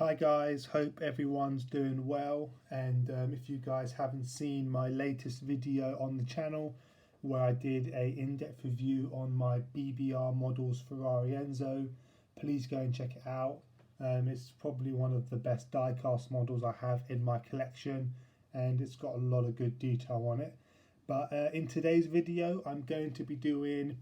Hi guys, hope everyone's doing well, and if you guys haven't seen my latest video on the channel where I did a in-depth review on my BBR models Ferrari Enzo, please go and check it out. It's probably one of the best die-cast models I have in my collection, and it's got a lot of good detail on it. But in today's video I'm going to be doing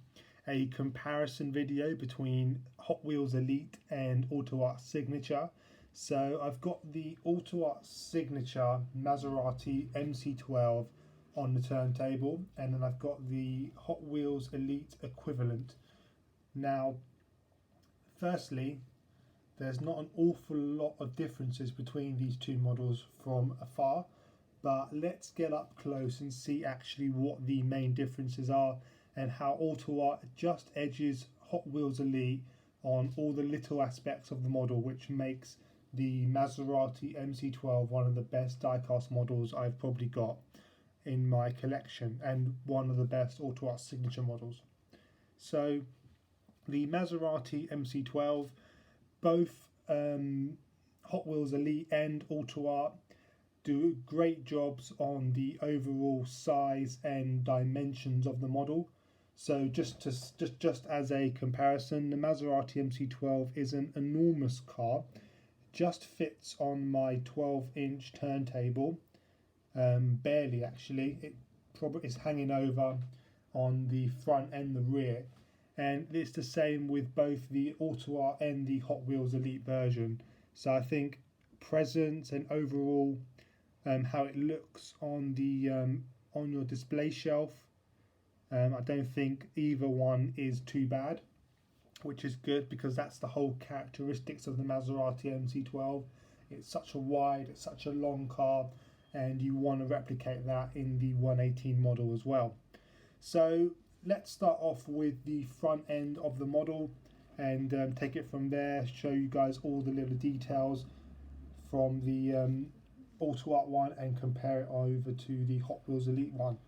a comparison video between Hot Wheels Elite and AUTOart Signature. So I've got the AUTOart Signature Maserati MC12 on the turntable, and then I've got the Hot Wheels Elite equivalent. Now, firstly, there's not an awful lot of differences between these two models from afar, but let's get up close and see actually what the main differences are and how AUTOart just edges Hot Wheels Elite on all the little aspects of the model, which makes the Maserati MC12 one of the best die-cast models I've probably got in my collection, and one of the best AUTOart signature models. So the Maserati MC12, both Hot Wheels Elite and AUTOart do great jobs on the overall size and dimensions of the model. So just as a comparison, the Maserati MC12 is an enormous car. Just fits on my 12-inch turntable, barely actually. It probably is hanging over on the front and the rear, and it's the same with both the AUTOart and the Hot Wheels Elite version. So I think presence and overall how it looks on the on your display shelf, I don't think either one is too bad, which is good because that's the whole characteristics of the Maserati MC12. It's such a wide, it's such a long car, and you want to replicate that in the 118 model as well. So let's start off with the front end of the model and take it from there, show you guys all the little details from the AUTOart one and compare it over to the Hot Wheels Elite one.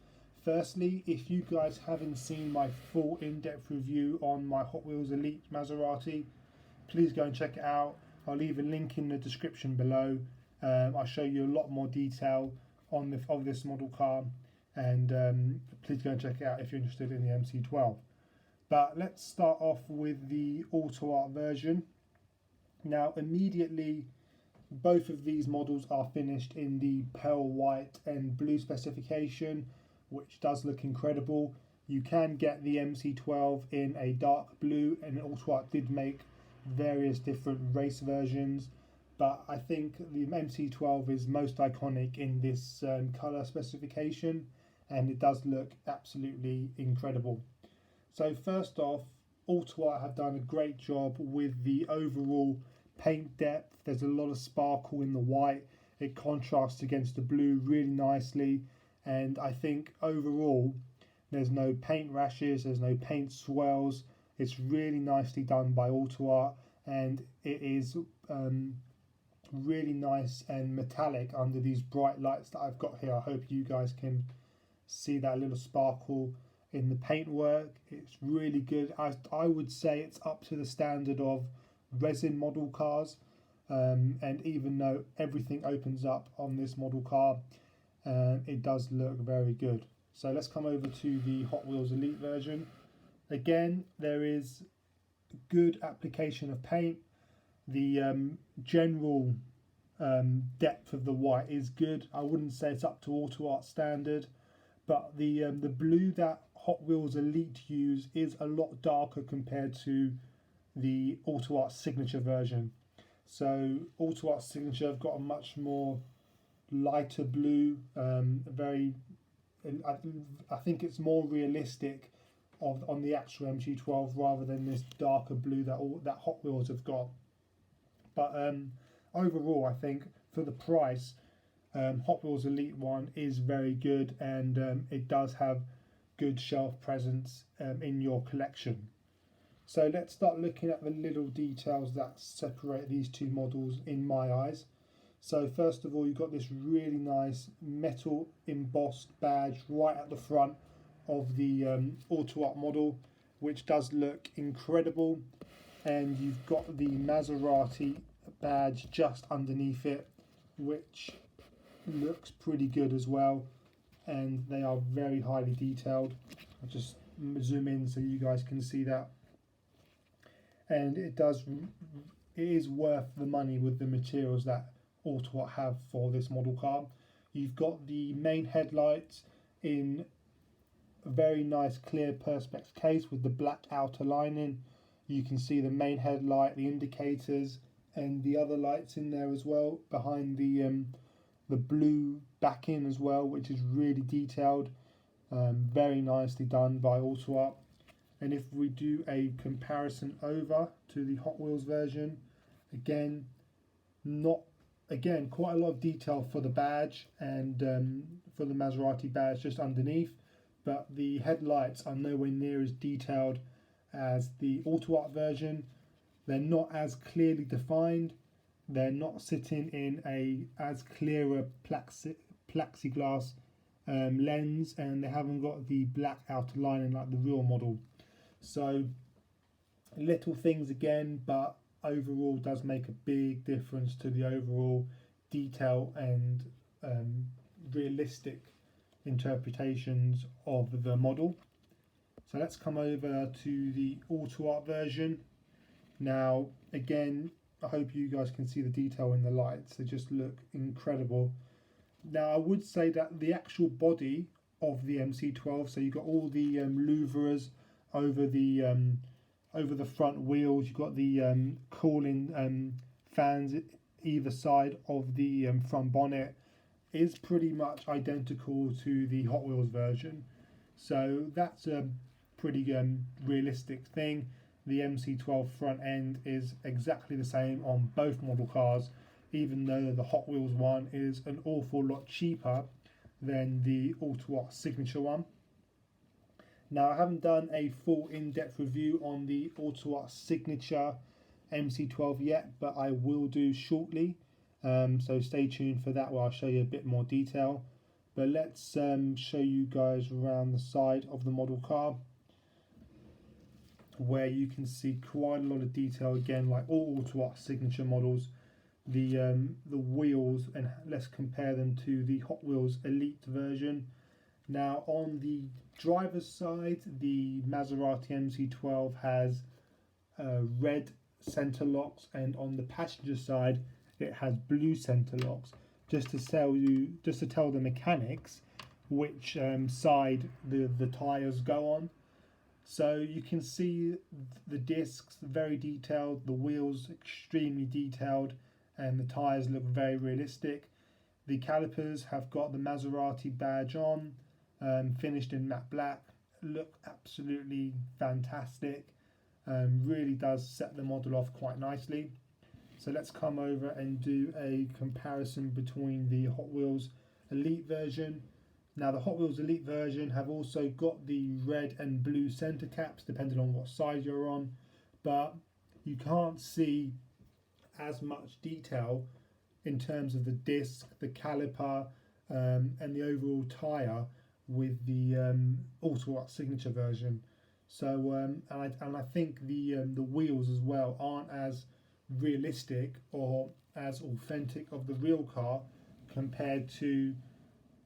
Firstly, if you guys haven't seen my full in-depth review on my Hot Wheels Elite Maserati, please go and check it out. I'll leave a link in the description below. I'll show you a lot more detail on this model car, and please go and check it out if you're interested in the MC12. But let's start off with the AUTOart version. Now, immediately, both of these models are finished in the pearl white and blue specification, which does look incredible. You can get the MC12 in a dark blue, and AUTOart did make various different race versions, but I think the MC12 is most iconic in this colour specification, and it does look absolutely incredible. So first off, AUTOart have done a great job with the overall paint depth. There's a lot of sparkle in the white. It contrasts against the blue really nicely. And I think overall there's no paint rashes, there's no paint swells. It's really nicely done by AUTOart, and it is really nice and metallic under these bright lights that I've got here. I hope you guys can see that little sparkle in the paintwork. It's really good. I would say it's up to the standard of resin model cars, and even though everything opens up on this model car, it does look very good. So let's come over to the Hot Wheels Elite version. Again, there is good application of paint. The general depth of the white is good. I wouldn't say it's up to AUTOart standard, but the blue that Hot Wheels Elite use is a lot darker compared to the AUTOart Signature version. So AUTOart Signature have got a much more lighter blue, I think it's more realistic on the actual MC12 rather than this darker blue that Hot Wheels have got. But overall, I think for the price, Hot Wheels Elite one is very good, and it does have good shelf presence in your collection. So let's start looking at the little details that separate these two models in my eyes. So first of all, you've got this really nice metal embossed badge right at the front of the AUTOart model, which does look incredible. And you've got the Maserati badge just underneath it, which looks pretty good as well, and they are very highly detailed. I'll just zoom in so you guys can see that, and it is worth the money with the materials that AUTOart have for this model car. You've got the main headlights in a very nice clear perspex case with the black outer lining. You can see the main headlight, the indicators, and the other lights in there as well, behind the blue backing as well, which is really detailed, very nicely done by AUTOart. And if we do a comparison over to the Hot Wheels version, again quite a lot of detail for the badge and for the Maserati badge just underneath, but the headlights are nowhere near as detailed as the AUTOart version. They're not as clearly defined. They're not sitting in a as clearer plexiglass lens, and they haven't got the black outer lining like the real model. So little things again, but overall does make a big difference to the overall detail and realistic interpretations of the model. So let's come over to the AUTOart version. Now again, I hope you guys can see the detail in the lights. They just look incredible. Now I would say that the actual body of the MC12, so you've got all the louvers over the front wheels, you've got the cooling fans either side of the front bonnet, is pretty much identical to the Hot Wheels version. So that's a pretty realistic thing. The MC12 front end is exactly the same on both model cars, even though the Hot Wheels one is an awful lot cheaper than the AUTOart signature one. Now I haven't done a full in-depth review on the AUTOart signature MC12 yet, but I will do shortly, so stay tuned for that where I'll show you a bit more detail. But let's show you guys around the side of the model car, where you can see quite a lot of detail again, like all AUTOart signature models. The wheels, and let's compare them to the Hot Wheels Elite version. Now on the driver's side, the Maserati MC12 has red center locks, and on the passenger side it has blue center locks, just to tell the mechanics which side the tires go on. So you can see the discs very detailed, the wheels extremely detailed, and the tires look very realistic. The calipers have got the Maserati badge on, finished in matte black, look absolutely fantastic. Really does set the model off quite nicely. So let's come over and do a comparison between the Hot Wheels Elite version. Now the Hot Wheels Elite version have also got the red and blue center caps depending on what side you're on, but you can't see as much detail in terms of the disc, the caliper, and the overall tyre with the AUTOart signature version. So and I think the wheels as well aren't as realistic or as authentic of the real car compared to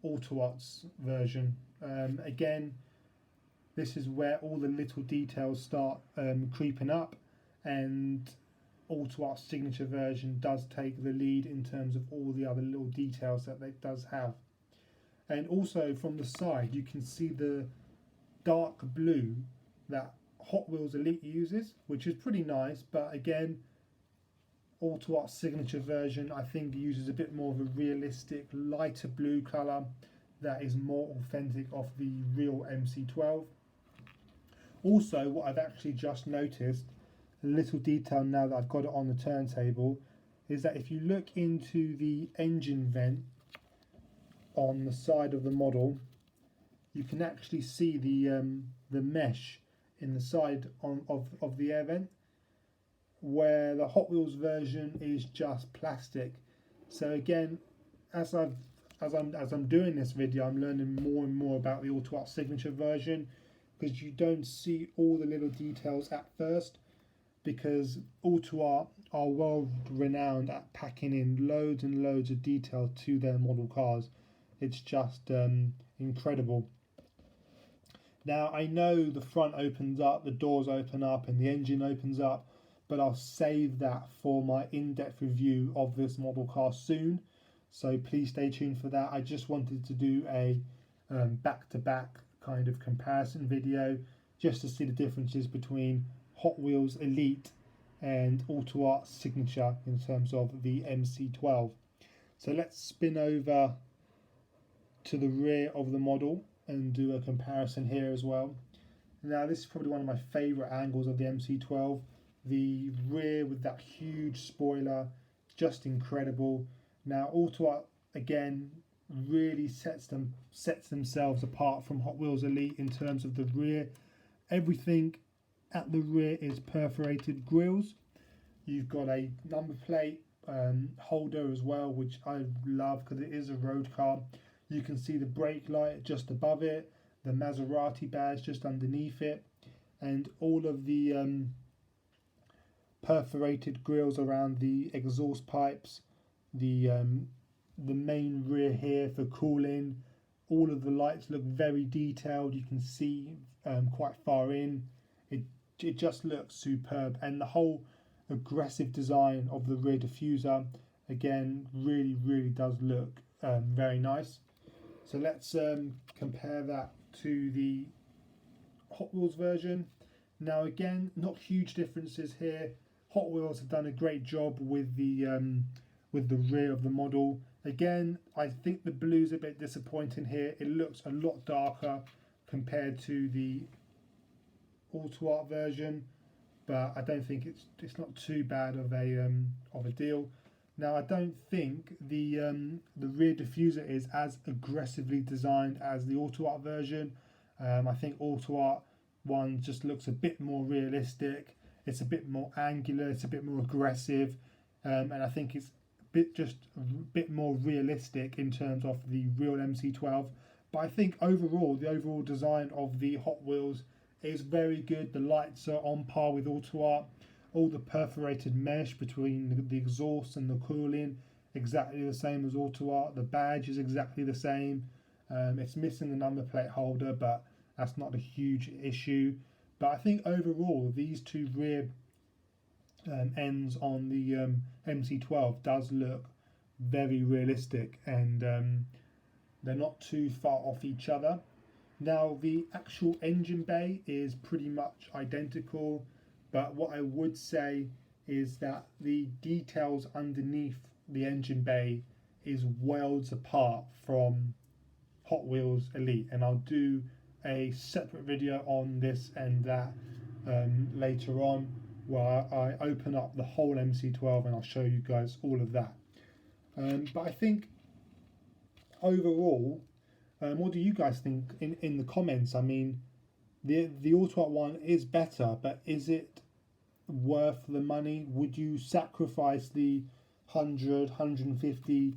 AUTOart's version. Again, this is where all the little details start creeping up, and AUTOart's signature version does take the lead in terms of all the other little details that it does have. And also from the side you can see the dark blue that Hot Wheels Elite uses, which is pretty nice, but again AUTOart's signature version I think uses a bit more of a realistic lighter blue colour that is more authentic of the real MC12. Also, what I've actually just noticed, a little detail now that I've got it on the turntable, is that if you look into the engine vent on the side of the model, you can actually see the mesh in the side of the air vent, where the Hot Wheels version is just plastic. So again, as I'm doing this video, I'm learning more and more about the AUTOart signature version, because you don't see all the little details at first, because AUTOart are world renowned at packing in loads and loads of detail to their model cars. It's just incredible. Now I know the front opens up, the doors open up and the engine opens up, but I'll save that for my in-depth review of this model car soon, so please stay tuned for that. I just wanted to do a back-to-back kind of comparison video just to see the differences between Hot Wheels Elite and AUTOart Signature in terms of the MC12. So let's spin over to the rear of the model and do a comparison here as well. Now this is probably one of my favourite angles of the MC12. The rear with that huge spoiler, just incredible. Now AUTOart again really sets themselves apart from Hot Wheels Elite in terms of the rear. Everything at the rear is perforated grills. You've got a number plate holder as well, which I love because it is a road car. You can see the brake light just above it, the Maserati badge just underneath it, and all of the perforated grills around the exhaust pipes, the main rear here for cooling. All of the lights look very detailed. You can see quite far in. It just looks superb, and the whole aggressive design of the rear diffuser again really does look very nice. So let's compare that to the Hot Wheels version. Now again, not huge differences here. Hot Wheels have done a great job with the rear of the model. Again, I think the blue's a bit disappointing here. It looks a lot darker compared to the AUTOart version, but I don't think it's not too bad of a deal. Now I don't think the rear diffuser is as aggressively designed as the AUTOart version. I think AUTOart one just looks a bit more realistic. It's a bit more angular. It's a bit more aggressive, and I think it's a bit more realistic in terms of the real MC12. But I think overall, the overall design of the Hot Wheels is very good. The lights are on par with AUTOart. All the perforated mesh between the exhaust and the cooling, exactly the same as AUTOart. The badge is exactly the same. It's missing the number plate holder, but that's not a huge issue. But I think overall, these two rear ends on the MC12 does look very realistic, and they're not too far off each other. Now the actual engine bay is pretty much identical, but what I would say is that the details underneath the engine bay is worlds apart from Hot Wheels Elite, and I'll do a separate video on this and that later on, where I open up the whole MC12 and I'll show you guys all of that. But I think overall, what do you guys think in the comments? I mean, the AUTOart one is better, but is it worth the money? Would you sacrifice the 150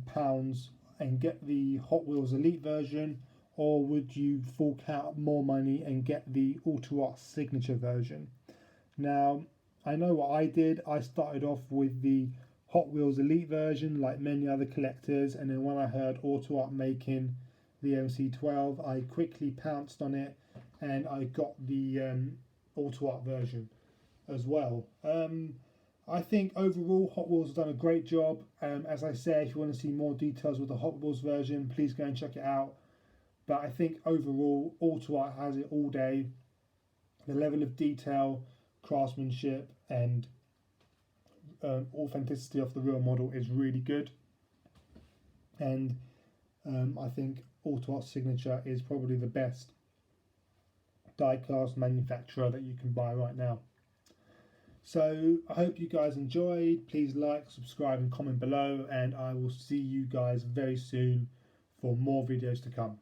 pounds and get the Hot Wheels Elite version, or would you fork out more money and get the AUTOart Signature version? Now, I know what I did. I started off with the Hot Wheels Elite version like many other collectors, and then when I heard AUTOart making the MC12, I quickly pounced on it and I got the AUTOart version as well. I think overall Hot Wheels has done a great job. As I say, if you want to see more details with the Hot Wheels version, please go and check it out. But I think overall AUTOart has it all day. The level of detail, craftsmanship and authenticity of the real model is really good, and I think AUTOart Signature is probably the best die-cast manufacturer that you can buy right now. So I hope you guys enjoyed. Please like, subscribe and comment below, and I will see you guys very soon for more videos to come.